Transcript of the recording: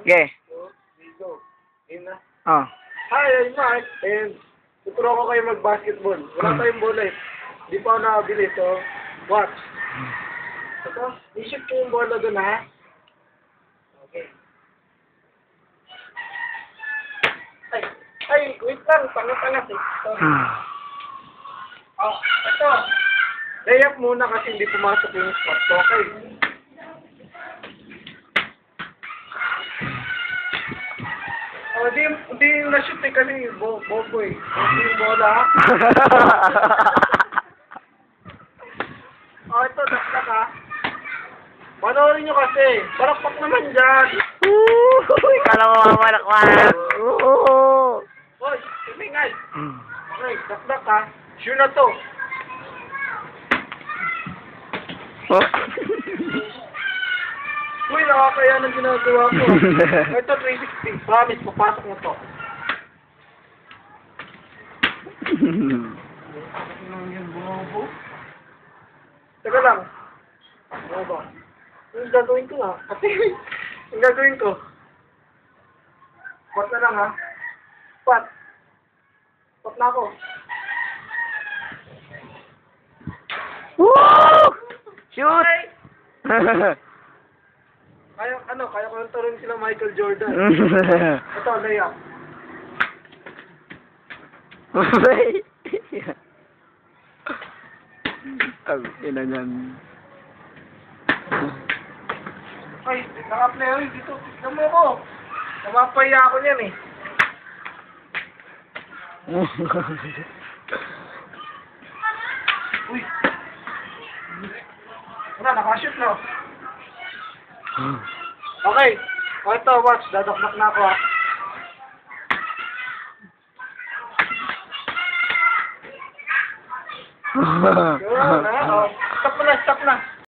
Okay. 2, 3, go. Game na. Oh. Hi, I'm Mark. And tuturo ko kayo mag-basketball. Wala tayong bola eh. Di pa ako nakabili. So, watch. Ito, isip ko yung bola doon ha. Okay. Ay, wait lang. Pangat-pangat eh. Sorry. Oh, ito. Layup muna kasi hindi pumasok yung spot. So, okay. Oh, di na-shoot eh kasi bobo eh. Hindi yung bola ha. Oh, ito, dakdak ha. Panoorin nyo kasi. Barakpak naman dyan. Kala mo mamalakwan. Hoy, tumingay. Okay, dakdak ha. Sure na to. Uy, nakakaya ng ginagawa ko. Ito, 360. Promise, papasok na to. Teka lang. Ano ba? Yung gagawin ko nga. Kasi, yung gagawin ko. Pat na lang ha. Pat. Pat na ako. Woo! Shoot! Kaya ko yung turuan sila Michael Jordan. Ito, layup. Ang ina niyan. Ay, naka-player dito. Tignan mo ko. Namapaya ako niyan eh. Uy. Wala, nakashoot na. Okay. O ito, watch. Dadakdak na ako ha. Yun, ha? O, stop na.